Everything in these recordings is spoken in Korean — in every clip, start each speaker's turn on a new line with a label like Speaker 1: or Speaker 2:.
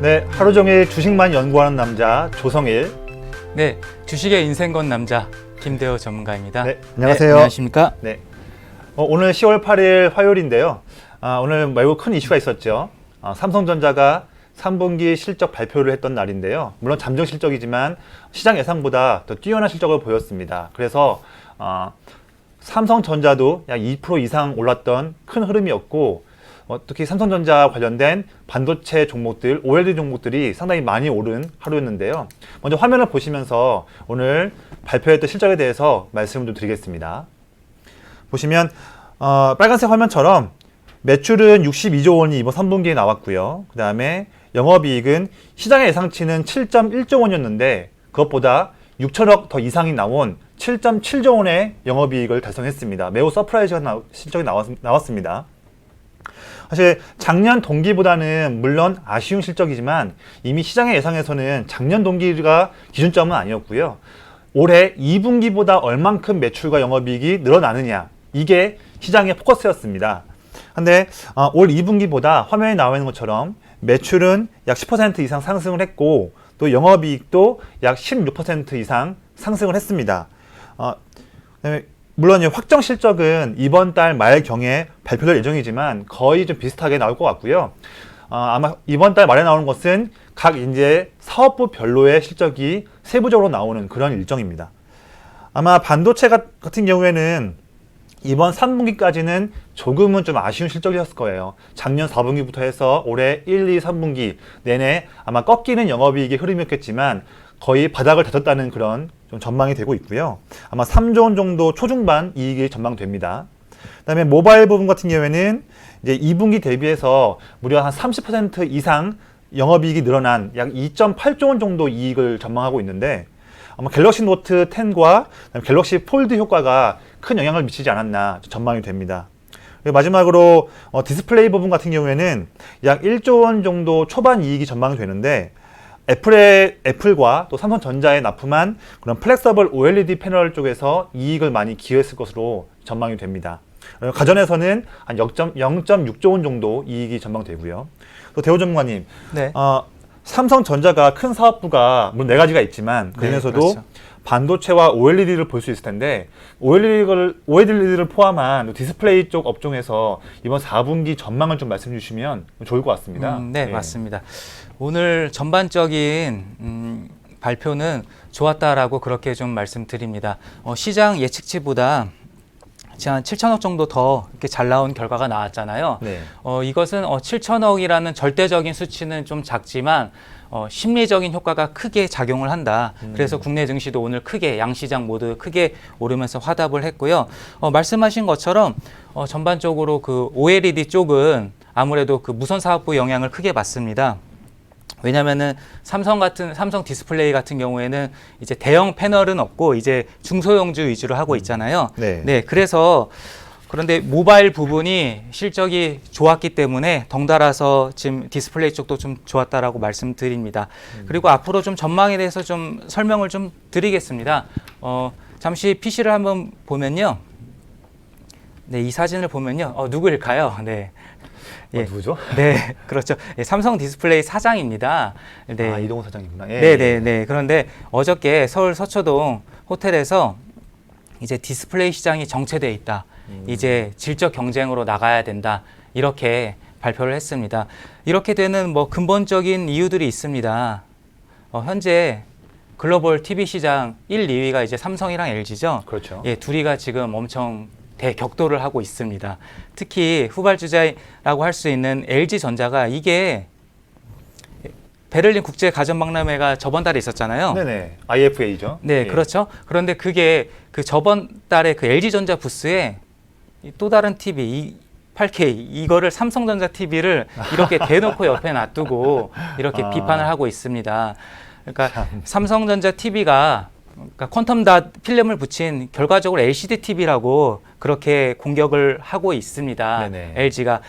Speaker 1: 네, 하루 종일 주식만 연구하는 남자 조성일.
Speaker 2: 네, 주식의 인생 건 남자 김대호 전문가입니다.
Speaker 1: 네, 안녕하세요.
Speaker 2: 네, 안녕하십니까?
Speaker 1: 네, 오늘 10월 8일 화요일인데요. 오늘 매우 큰 이슈가 있었죠. 삼성전자가 3분기 실적 발표를 했던 날인데요. 물론 잠정 실적이지만 시장 예상보다 더 뛰어난 실적을 보였습니다. 그래서 삼성전자도 약 2% 이상 올랐던 큰 흐름이었고, 특히 삼성전자 관련된 반도체 종목들, OLED 종목들이 상당히 많이 오른 하루였는데요. 먼저 화면을 보시면서 오늘 발표했던 실적에 대해서 말씀을 좀 드리겠습니다. 보시면 빨간색 화면처럼 매출은 62조 원이 이번 3분기에 나왔고요. 그 다음에 영업이익은 시장의 예상치는 7.1조 원이었는데 그것보다 6천억 더 이상이 나온 7.7조 원의 영업이익을 달성했습니다. 매우 서프라이즈한 실적이 나왔습니다. 사실 작년 동기보다는 물론 아쉬운 실적이지만 이미 시장의 예상에서는 작년 동기가 기준점은 아니었고요. 올해 2분기보다 얼만큼 매출과 영업이익이 늘어나느냐, 이게 시장의 포커스였습니다. 근데 올 2분기보다 화면에 나와 있는 것처럼 매출은 약 10% 이상 상승을 했고 또 영업이익도 약 16% 이상 상승을 했습니다. 그다음에 물론 확정 실적은 이번 달 말경에 발표될 예정이지만 거의 좀 비슷하게 나올 것 같고요. 아마 이번 달 말에 나오는 것은 각 이제 사업부별로의 실적이 세부적으로 나오는 그런 일정입니다. 아마 반도체 같은 경우에는 이번 3분기까지는 조금은 좀 아쉬운 실적이었을 거예요. 작년 4분기부터 해서 올해 1, 2, 3분기 내내 아마 꺾이는 영업이익의 흐름이었겠지만 거의 바닥을 다졌다는 그런 좀 전망이 되고 있고요. 아마 3조 원 정도 초중반 이익이 전망됩니다. 그다음에 모바일 부분 같은 경우에는 이제 2분기 대비해서 무려 한 30% 이상 영업이익이 늘어난 약 2.8조 원 정도 이익을 전망하고 있는데 아마 갤럭시 노트 10과 갤럭시 폴드 효과가 큰 영향을 미치지 않았나 전망이 됩니다. 그리고 마지막으로 디스플레이 부분 같은 경우에는 약 1조 원 정도 초반 이익이 전망이 되는데 애플과 또 삼성전자에 납품한 그런 플렉서블 OLED 패널 쪽에서 이익을 많이 기여했을 것으로 전망이 됩니다. 가전에서는 한 0.6조 원 정도 이익이 전망되고요. 또 대호 전문가님,
Speaker 2: 네.
Speaker 1: 삼성전자가 큰 사업부가 물론 4가지가 있지만 그 중에서도
Speaker 2: 그렇죠.
Speaker 1: 반도체와 OLED를 볼 수 있을 텐데 OLED를 포함한 디스플레이 쪽 업종에서 이번 4분기 전망을 좀 말씀해 주시면 좋을 것 같습니다.
Speaker 2: 네, 맞습니다. 오늘 전반적인 발표는 좋았다라고 그렇게 좀 말씀드립니다. 시장 예측치보다 한 7천억 정도 더 이렇게 잘 나온 결과가 나왔잖아요.
Speaker 1: 네.
Speaker 2: 이것은 7천억이라는 절대적인 수치는 좀 작지만 심리적인 효과가 크게 작용을 한다. 그래서 국내 증시도 오늘 크게 양시장 모두 크게 오르면서 화답을 했고요. 말씀하신 것처럼 전반적으로 그 OLED 쪽은 아무래도 그 무선 사업부 영향을 크게 받습니다. 왜냐면은 삼성 디스플레이 같은 경우에는 이제 대형 패널은 없고 이제 중소형주 위주로 하고 있잖아요.
Speaker 1: 네.
Speaker 2: 그래서 그런데 모바일 부분이 실적이 좋았기 때문에 덩달아서 지금 디스플레이 쪽도 좀 좋았다라고 말씀드립니다. 그리고 앞으로 좀 전망에 대해서 좀 설명을 좀 드리겠습니다. 잠시 PC를 한번 보면요. 네, 이 사진을 보면요. 누구일까요? 네.
Speaker 1: 예. 누구죠?
Speaker 2: 네, 그렇죠. 예, 삼성 디스플레이 사장입니다. 네.
Speaker 1: 이동호 사장이구나.
Speaker 2: 네. 그런데 어저께 서울 서초동 호텔에서 이제 디스플레이 시장이 정체돼 있다. 이제 질적 경쟁으로 나가야 된다. 이렇게 발표를 했습니다. 이렇게 되는 근본적인 이유들이 있습니다. 현재 글로벌 TV 시장 1, 2위가 이제 삼성이랑 LG죠.
Speaker 1: 그렇죠.
Speaker 2: 예, 둘이가 지금 엄청 대격돌을 하고 있습니다. 특히 후발주자라고 할 수 있는 LG전자가 이게 베를린 국제 가전박람회가 저번 달에 있었잖아요.
Speaker 1: 네네. IFA죠.
Speaker 2: 네, 그렇죠. 그런데 그게 그 저번 달에 그 LG전자 부스에 또 다른 TV 8K 이거를 삼성전자 TV를 이렇게 대놓고 옆에 놔두고 이렇게 비판을 하고 있습니다. 그러니까 삼성전자 TV가 퀀텀 닷 필름을 붙인 결과적으로 LCD TV라고 그렇게 공격을 하고 있습니다.
Speaker 1: 네네.
Speaker 2: LG가.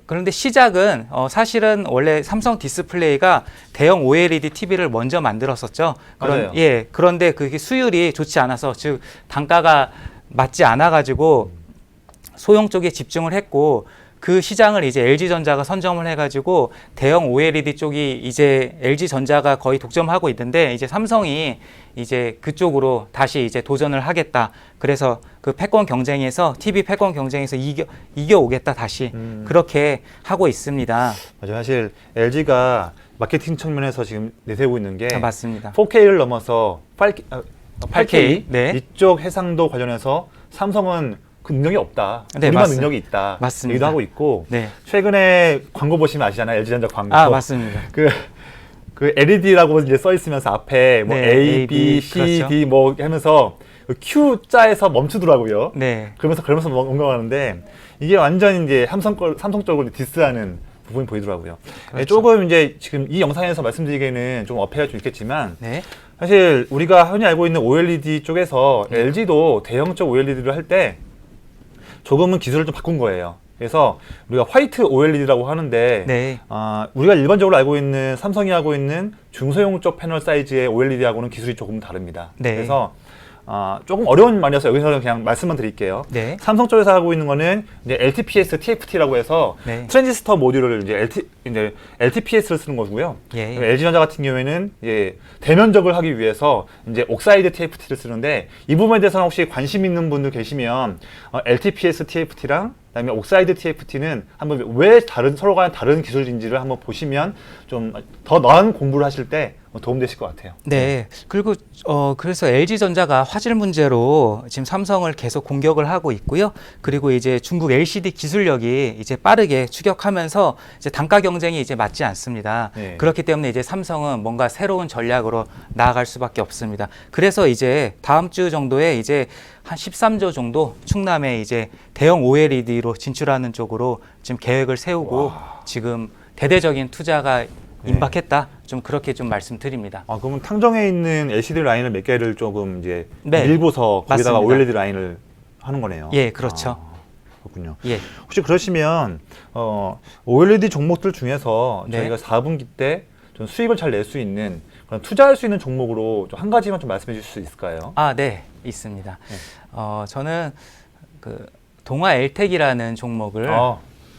Speaker 2: 그런데 시작은 사실은 원래 삼성 디스플레이가 대형 OLED TV를 먼저 만들었었죠.
Speaker 1: 맞아요.
Speaker 2: 그런데 그게 수율이 좋지 않아서 즉 단가가 맞지 않아 가지고 소형 쪽에 집중을 했고 그 시장을 이제 LG전자가 선점을 해가지고 대형 OLED 쪽이 이제 LG전자가 거의 독점하고 있는데 이제 삼성이 이제 그쪽으로 다시 이제 도전을 하겠다. 그래서 그 패권 경쟁에서 TV 패권 경쟁에서 이겨오겠다 다시 그렇게 하고 있습니다.
Speaker 1: 맞아요. 사실 LG가 마케팅 측면에서 지금 내세우고 있는 게
Speaker 2: 맞습니다.
Speaker 1: 4K를 넘어서 8K
Speaker 2: 네.
Speaker 1: 이쪽 해상도 관련해서 삼성은 그 능력이 없다.
Speaker 2: 네,
Speaker 1: 우리만
Speaker 2: 맞습니다.
Speaker 1: 능력이 있다.
Speaker 2: 맞습니다.
Speaker 1: 얘기도 하고 있고
Speaker 2: 네.
Speaker 1: 최근에 광고 보시면 아시잖아요. LG전자 광고.
Speaker 2: 아, 맞습니다.
Speaker 1: 그 LED라고 이제 써 있으면서 앞에 뭐
Speaker 2: 네,
Speaker 1: A, B, C,
Speaker 2: 그렇죠.
Speaker 1: D 뭐 하면서 그 Q자에서 멈추더라고요.
Speaker 2: 네.
Speaker 1: 그러면서 뭔가하는데 이게 완전 이제 삼성 쪽을 디스하는 부분이 보이더라고요.
Speaker 2: 그렇죠.
Speaker 1: 네, 조금 이제 지금 이 영상에서 말씀드리기에는 좀 어폐가 좀 있겠지만
Speaker 2: 네.
Speaker 1: 사실 우리가 흔히 알고 있는 OLED 쪽에서 LG도 대형적 OLED를 할 때 조금은 기술을 좀 바꾼 거예요. 그래서 우리가 화이트 OLED라고 하는데
Speaker 2: 네.
Speaker 1: 우리가 일반적으로 알고 있는 삼성이 하고 있는 중소형적 패널 사이즈의 OLED하고는 기술이 조금 다릅니다.
Speaker 2: 네.
Speaker 1: 그래서 조금 어려운 말이어서 여기서 그냥 말씀만 드릴게요.
Speaker 2: 네.
Speaker 1: 삼성 쪽에서 하고 있는 거는 이제 LTPS, TFT라고 해서
Speaker 2: 네.
Speaker 1: 트랜지스터 모듈을 이제 LTPS를 쓰는 거고요.
Speaker 2: 예.
Speaker 1: LG전자 같은 경우에는 이제 대면적을 하기 위해서 이제 옥사이드 TFT를 쓰는데 이 부분에 대해서는 혹시 관심 있는 분들 계시면 LTPS, TFT랑 그다음에 옥사이드 TFT는 한번 왜 서로가 다른 기술인지를 한번 보시면 좀 더 나은 공부를 하실 때 도움되실 것 같아요.
Speaker 2: 네. 그리고 그래서 LG전자가 화질 문제로 지금 삼성을 계속 공격을 하고 있고요. 그리고 이제 중국 LCD 기술력이 이제 빠르게 추격하면서 이제 단가 경쟁이 이제 맞지 않습니다.
Speaker 1: 네.
Speaker 2: 그렇기 때문에 이제 삼성은 뭔가 새로운 전략으로 나아갈 수밖에 없습니다. 그래서 이제 다음 주 정도에 이제 한 13조 정도 충남에 이제 대형 OLED로 진출하는 쪽으로 지금 계획을 세우고 지금 대대적인 투자가 임박했다. 좀 그렇게 좀 말씀드립니다.
Speaker 1: 그러면 탕정에 있는 LCD 라인을 몇 개를 조금 이제
Speaker 2: 네.
Speaker 1: 밀고서 거기다가
Speaker 2: 맞습니다.
Speaker 1: OLED 라인을 하는 거네요.
Speaker 2: 예, 그렇죠.
Speaker 1: 그렇군요.
Speaker 2: 예.
Speaker 1: 혹시 그러시면 OLED 종목들 중에서
Speaker 2: 네.
Speaker 1: 저희가 4분기 때 좀 수익을 잘 낼 수 있는 그런 투자할 수 있는 종목으로 좀 한 가지만 좀 말씀해 주실 수 있을까요?
Speaker 2: 네, 있습니다.
Speaker 1: 네.
Speaker 2: 저는 그 동아 엘텍이라는 종목을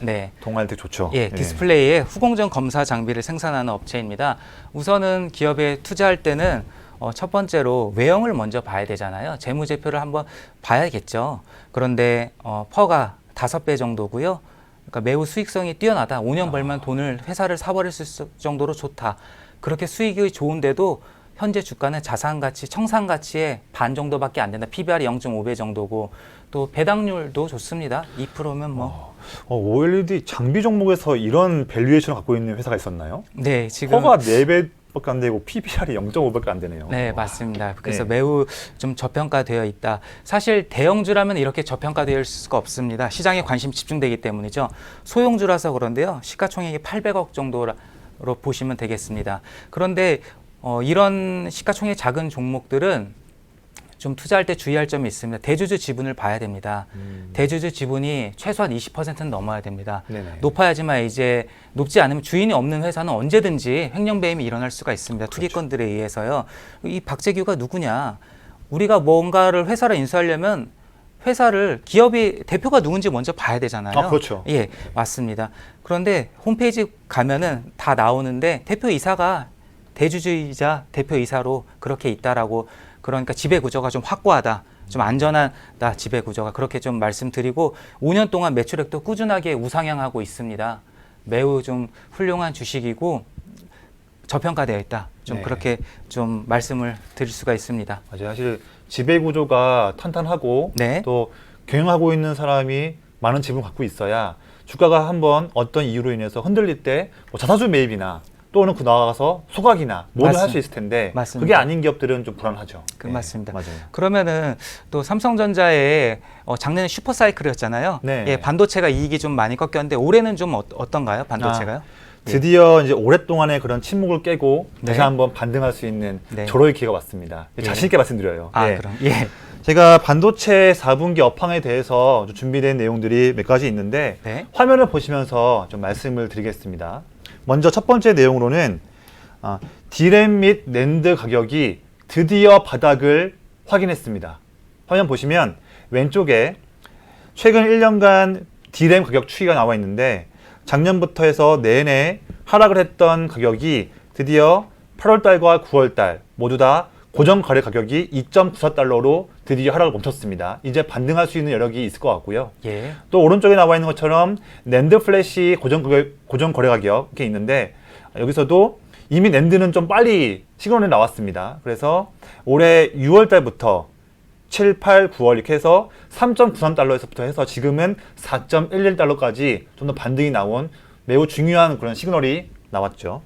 Speaker 2: 네.
Speaker 1: 동아일텍 좋죠.
Speaker 2: 예, 디스플레이에 후공정 검사 장비를 생산하는 업체입니다. 우선은 기업에 투자할 때는 첫 번째로 외형을 먼저 봐야 되잖아요. 재무제표를 한번 봐야겠죠. 그런데 퍼가 5배 정도고요. 그러니까 매우 수익성이 뛰어나다. 5년 벌면 돈을 회사를 사버릴 수 있을 정도로 좋다. 그렇게 수익이 좋은데도 현재 주가는 자산가치, 청산가치의 반 정도밖에 안 된다. PBR이 0.5배 정도고 또 배당률도 좋습니다. 2%면 뭐.
Speaker 1: OLED 장비 종목에서 이런 밸류에이션을 갖고 있는 회사가 있었나요?
Speaker 2: 네, 지금
Speaker 1: 퍼가 4배밖에 안 되고 PBR이 0.5배밖에 안 되네요.
Speaker 2: 네, 맞습니다. 그래서
Speaker 1: 네.
Speaker 2: 매우 좀 저평가되어 있다. 사실 대형주라면 이렇게 저평가되어 있을 수가 없습니다. 시장에 관심 집중되기 때문이죠. 소형주라서 그런데요. 시가총액이 800억 정도로 보시면 되겠습니다. 그런데 이런 시가총액 작은 종목들은 좀 투자할 때 주의할 점이 있습니다. 대주주 지분을 봐야 됩니다. 대주주 지분이 최소한 20%는 넘어야 됩니다.
Speaker 1: 네네.
Speaker 2: 높아야지만 이제 높지 않으면 주인이 없는 회사는 언제든지 횡령배임이 일어날 수가 있습니다. 투기건들에 의해서요. 이 박재규가 누구냐? 우리가 뭔가를 회사를 인수하려면 기업이 대표가 누군지 먼저 봐야 되잖아요.
Speaker 1: 그렇죠.
Speaker 2: 예, 맞습니다. 그런데 홈페이지 가면은 다 나오는데 대표이사가 대주주이자 대표이사로 그렇게 있다라고 그러니까 지배 구조가 좀 확고하다. 좀 안전하다. 지배 구조가 그렇게 좀 말씀드리고 5년 동안 매출액도 꾸준하게 우상향하고 있습니다. 매우 좀 훌륭한 주식이고 저평가되어 있다. 좀
Speaker 1: 네.
Speaker 2: 그렇게 좀 말씀을 드릴 수가 있습니다.
Speaker 1: 맞아요. 사실 지배 구조가 탄탄하고
Speaker 2: 네.
Speaker 1: 또 경영하고 있는 사람이 많은 지분을 갖고 있어야 주가가 한번 어떤 이유로 인해서 흔들릴 때 뭐 자사주 매입이나 또는 그 나가서 소각이나 뭐든 할 수 있을 텐데
Speaker 2: 맞습니다.
Speaker 1: 그게 아닌 기업들은 좀 불안하죠.
Speaker 2: 맞습니다.
Speaker 1: 맞아요.
Speaker 2: 그러면은 또 삼성전자의 작년에 슈퍼사이클이었잖아요.
Speaker 1: 네.
Speaker 2: 예, 반도체가 이익이 좀 많이 꺾였는데 올해는 좀 어떤가요? 반도체가요?
Speaker 1: 드디어 이제 오랫동안의 그런 침묵을 깨고 다시
Speaker 2: 네.
Speaker 1: 한번 반등할 수 있는
Speaker 2: 네.
Speaker 1: 절호의 기회가 왔습니다.
Speaker 2: 예.
Speaker 1: 자신 있게 말씀드려요. 예.
Speaker 2: 그럼 예.
Speaker 1: 제가 반도체 4분기 업황에 대해서 좀 준비된 내용들이 몇 가지 있는데
Speaker 2: 네.
Speaker 1: 화면을 보시면서 좀 말씀을 드리겠습니다. 먼저 첫 번째 내용으로는 디램 및 낸드 가격이 드디어 바닥을 확인했습니다. 화면 보시면 왼쪽에 최근 1년간 D램 가격 추이가 나와 있는데 작년부터 해서 내내 하락을 했던 가격이 드디어 8월달과 9월달 모두 다 고정 거래 가격이 2.94달러로 드디어 하락을 멈췄습니다. 이제 반등할 수 있는 여력이 있을 것 같고요.
Speaker 2: 예.
Speaker 1: 또 오른쪽에 나와 있는 것처럼 낸드 플래시 고정 거래 가격이 있는데 여기서도 이미 낸드는 좀 빨리 시그널이 나왔습니다. 그래서 올해 6월 달부터 7, 8, 9월 이렇게 해서 3.93달러에서부터 해서 지금은 4.11달러까지 좀 더 반등이 나온 매우 중요한 그런 시그널이 나왔죠.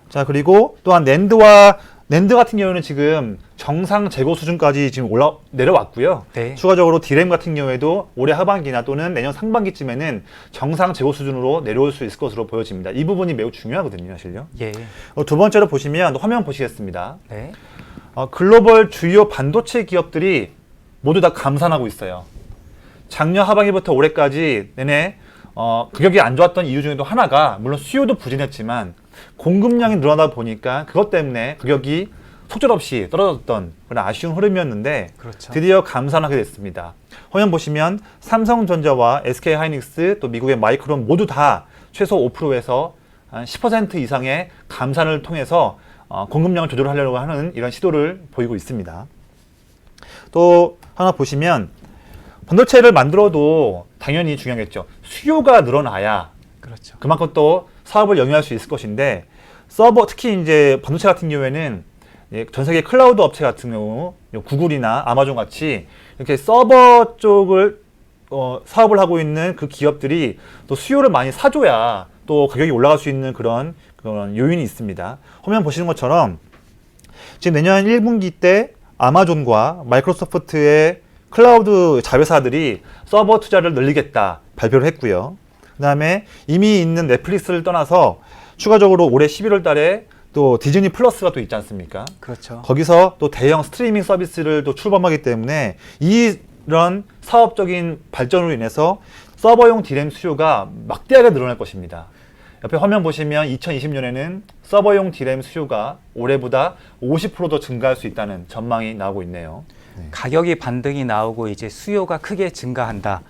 Speaker 1: 자, 그리고 또한 낸드 같은 경우는 지금 정상 재고 수준까지 지금 내려왔고요.
Speaker 2: 네.
Speaker 1: 추가적으로 D램 같은 경우에도 올해 하반기나 또는 내년 상반기쯤에는 정상 재고 수준으로 내려올 수 있을 것으로 보여집니다. 이 부분이 매우 중요하거든요, 사실요.
Speaker 2: 예.
Speaker 1: 두 번째로 보시면 화면 보시겠습니다.
Speaker 2: 네.
Speaker 1: 글로벌 주요 반도체 기업들이 모두 다 감산하고 있어요. 작년 하반기부터 올해까지 내내 가격이 안 좋았던 이유 중에도 하나가 물론 수요도 부진했지만 공급량이 늘어나다 보니까 그것 때문에 가격이 속절없이 떨어졌던 그런 아쉬운 흐름이었는데
Speaker 2: 그렇죠.
Speaker 1: 드디어 감산하게 됐습니다. 화면 보시면 삼성전자와 SK하이닉스 또 미국의 마이크론 모두 다 최소 5%에서 한 10% 이상의 감산을 통해서 공급량을 조절하려고 하는 이런 시도를 보이고 있습니다. 또 하나 보시면 반도체를 만들어도 당연히 중요하겠죠. 수요가 늘어나야
Speaker 2: 그렇죠.
Speaker 1: 그만큼 또 사업을 영위할 수 있을 것인데 서버 특히 이제 반도체 같은 경우에는 전 세계 클라우드 업체 같은 경우 구글이나 아마존 같이 이렇게 서버 쪽을 사업을 하고 있는 그 기업들이 또 수요를 많이 사줘야 또 가격이 올라갈 수 있는 그런 요인이 있습니다. 화면 보시는 것처럼 지금 내년 1분기 때 아마존과 마이크로소프트의 클라우드 자회사들이 서버 투자를 늘리겠다 발표를 했고요. 그 다음에 이미 있는 넷플릭스를 떠나서 추가적으로 올해 11월 달에 또 디즈니 플러스가 또 있지 않습니까?
Speaker 2: 그렇죠.
Speaker 1: 거기서 또 대형 스트리밍 서비스를 또 출범하기 때문에 이런 사업적인 발전으로 인해서 서버용 D램 수요가 막대하게 늘어날 것입니다. 옆에 화면 보시면 2020년에는 서버용 D램 수요가 올해보다 50%더 증가할 수 있다는 전망이 나오고 있네요.
Speaker 2: 가격이 반등이 나오고 이제 수요가 크게 증가한다.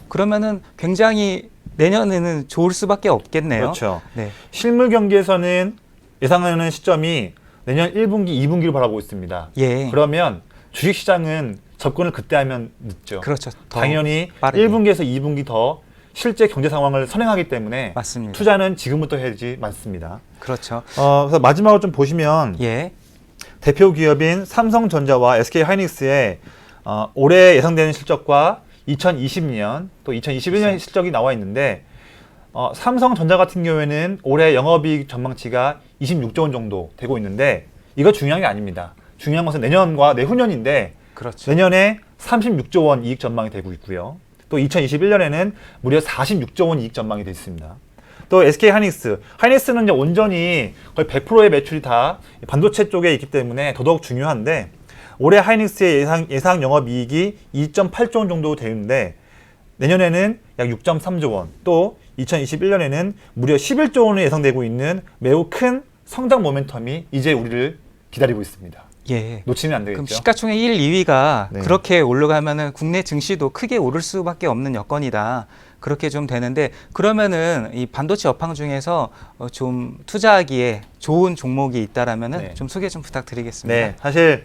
Speaker 2: 그러면은 굉장히 내년에는 좋을 수밖에 없겠네요.
Speaker 1: 그렇죠.
Speaker 2: 네.
Speaker 1: 실물 경기에서는 예상하는 시점이 내년 1분기, 2분기를 바라보고 있습니다.
Speaker 2: 예.
Speaker 1: 그러면 주식시장은 접근을 그때 하면 늦죠.
Speaker 2: 그렇죠. 더
Speaker 1: 당연히
Speaker 2: 빠르게.
Speaker 1: 1분기에서 2분기 더 실제 경제 상황을 선행하기 때문에
Speaker 2: 맞습니다.
Speaker 1: 투자는 지금부터 해야지 맞습니다.
Speaker 2: 그렇죠.
Speaker 1: 그래서 마지막으로 좀 보시면
Speaker 2: 예.
Speaker 1: 대표 기업인 삼성전자와 SK하이닉스의 올해 예상되는 실적과 2020년 또 2021년 실적이 나와 있는데 삼성전자 같은 경우에는 올해 영업이익 전망치가 26조 원 정도 되고 있는데 이거 중요한 게 아닙니다. 중요한 것은 내년과 내후년인데
Speaker 2: 그렇죠.
Speaker 1: 내년에 36조 원 이익 전망이 되고 있고요. 또 2021년에는 무려 46조 원 이익 전망이 되어 있습니다. 또 하이닉스는 이제 온전히 거의 100%의 매출이 다 반도체 쪽에 있기 때문에 더더욱 중요한데 올해 하이닉스의 예상 영업이익이 2.8조 원 정도 되는데 내년에는 약 6.3조 원, 또 2021년에는 무려 11조 원이 예상되고 있는 매우 큰 성장 모멘텀이 이제 우리를 기다리고 있습니다.
Speaker 2: 예.
Speaker 1: 놓치면 안 되겠죠.
Speaker 2: 그럼 시가총액 1, 2위가
Speaker 1: 네.
Speaker 2: 그렇게 올라가면은 국내 증시도 크게 오를 수밖에 없는 여건이다. 그렇게 좀 되는데 그러면은 이 반도체 업황 중에서 좀 투자하기에 좋은 종목이 있다라면은
Speaker 1: 네.
Speaker 2: 좀 소개 좀 부탁드리겠습니다.
Speaker 1: 네, 사실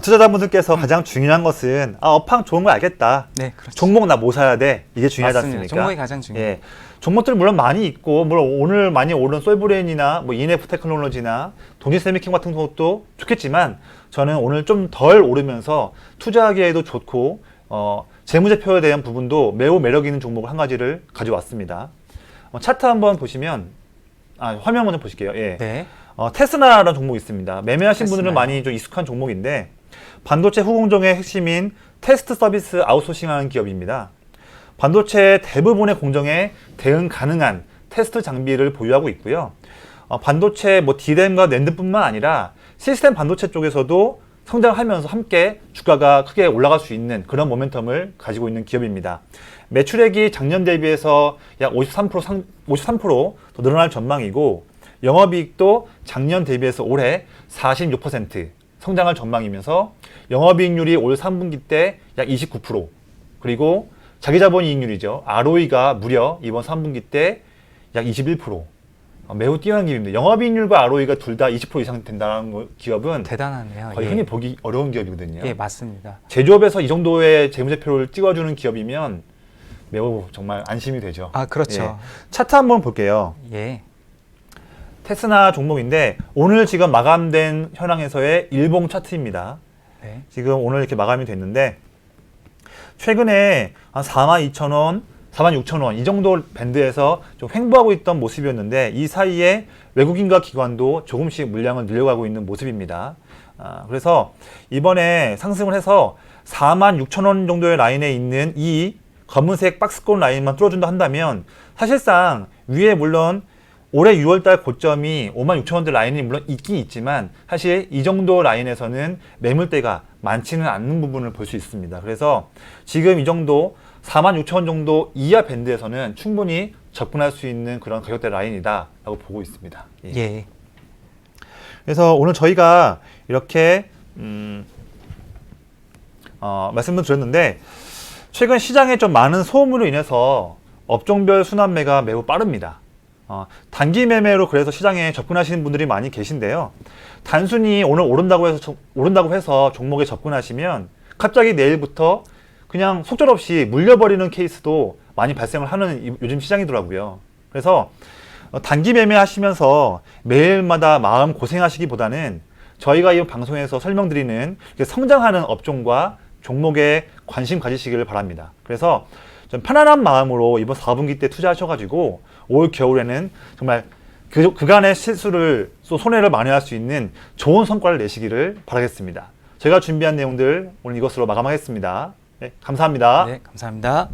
Speaker 1: 투자자분들께서 가장 중요한 것은 업황 좋은 거 알겠다.
Speaker 2: 네, 그렇죠.
Speaker 1: 종목 나 뭐 사야 돼? 이게 중요하지
Speaker 2: 맞습니다.
Speaker 1: 않습니까?
Speaker 2: 종목이 가장 중요해요.
Speaker 1: 예. 종목들 물론 많이 있고 물론 오늘 많이 오른 솔브레인이나 뭐 ENF 테크놀로지나 동지세미캠 같은 것도 좋겠지만 저는 오늘 좀 덜 오르면서 투자하기에도 좋고 재무제표에 대한 부분도 매우 매력 있는 종목 한 가지를 가져왔습니다. 차트 한번 보시면 화면 먼저 보실게요. 예.
Speaker 2: 네.
Speaker 1: 테스라라는 종목이 있습니다. 매매하신
Speaker 2: 테스라요.
Speaker 1: 분들은 많이 좀 익숙한 종목인데 반도체 후공정의 핵심인 테스트 서비스 아웃소싱하는 기업입니다. 반도체 대부분의 공정에 대응 가능한 테스트 장비를 보유하고 있고요. 반도체 D램과 낸드뿐만 아니라 시스템 반도체 쪽에서도 성장하면서 함께 주가가 크게 올라갈 수 있는 그런 모멘텀을 가지고 있는 기업입니다. 매출액이 작년 대비해서 약 53% 더 늘어날 전망이고 영업이익도 작년 대비해서 올해 46% 성장할 전망이면서 영업이익률이 올 3분기 때 약 29% 그리고 자기자본 이익률이죠. ROE가 무려 이번 3분기 때 약 21%. 매우 뛰어난 기업입니다. 영업이익률과 ROE가 둘 다 20% 이상 된다는 기업은
Speaker 2: 대단하네요.
Speaker 1: 거의
Speaker 2: 예.
Speaker 1: 흔히 보기 어려운 기업이거든요.
Speaker 2: 예, 맞습니다.
Speaker 1: 제조업에서 이 정도의 재무제표를 찍어주는 기업이면 매우 정말 안심이 되죠.
Speaker 2: 아, 그렇죠.
Speaker 1: 예. 차트 한번 볼게요.
Speaker 2: 예.
Speaker 1: 테스나 종목인데 오늘 지금 마감된 현황에서의 일봉 차트입니다.
Speaker 2: 네.
Speaker 1: 지금 오늘 이렇게 마감이 됐는데 최근에 한 42,000원, 46,000원 이 정도 밴드에서 좀 횡보하고 있던 모습이었는데 이 사이에 외국인과 기관도 조금씩 물량을 늘려가고 있는 모습입니다. 그래서 이번에 상승을 해서 46,000원 정도의 라인에 있는 이 검은색 박스권 라인만 뚫어준다 한다면 사실상 위에 물론 올해 6월달 고점이 56,000원대 라인이 물론 있긴 있지만 사실 이 정도 라인에서는 매물대가 많지는 않는 부분을 볼 수 있습니다. 그래서 지금 이 정도 46,000원 정도 이하 밴드에서는 충분히 접근할 수 있는 그런 가격대 라인이다 라고 보고 있습니다. 예.
Speaker 2: 예.
Speaker 1: 그래서 오늘 저희가 이렇게 말씀을 드렸는데 최근 시장에 좀 많은 소음으로 인해서 업종별 순환매가 매우 빠릅니다. 단기 매매로 그래서 시장에 접근하시는 분들이 많이 계신데요. 단순히 오늘 오른다고 해서 종목에 접근하시면 갑자기 내일부터 그냥 속절없이 물려버리는 케이스도 많이 발생을 하는 요즘 시장이더라고요. 그래서 단기 매매하시면서 매일마다 마음 고생하시기보다는 저희가 이 방송에서 설명드리는 성장하는 업종과 종목에 관심 가지시기를 바랍니다. 그래서 좀 편안한 마음으로 이번 4분기 때 투자하셔가지고 올 겨울에는 정말 그간의 실수를 또 손해를 만회할 수 있는 좋은 성과를 내시기를 바라겠습니다. 제가 준비한 내용들 오늘 이것으로 마감하겠습니다. 네, 감사합니다.
Speaker 2: 네, 감사합니다.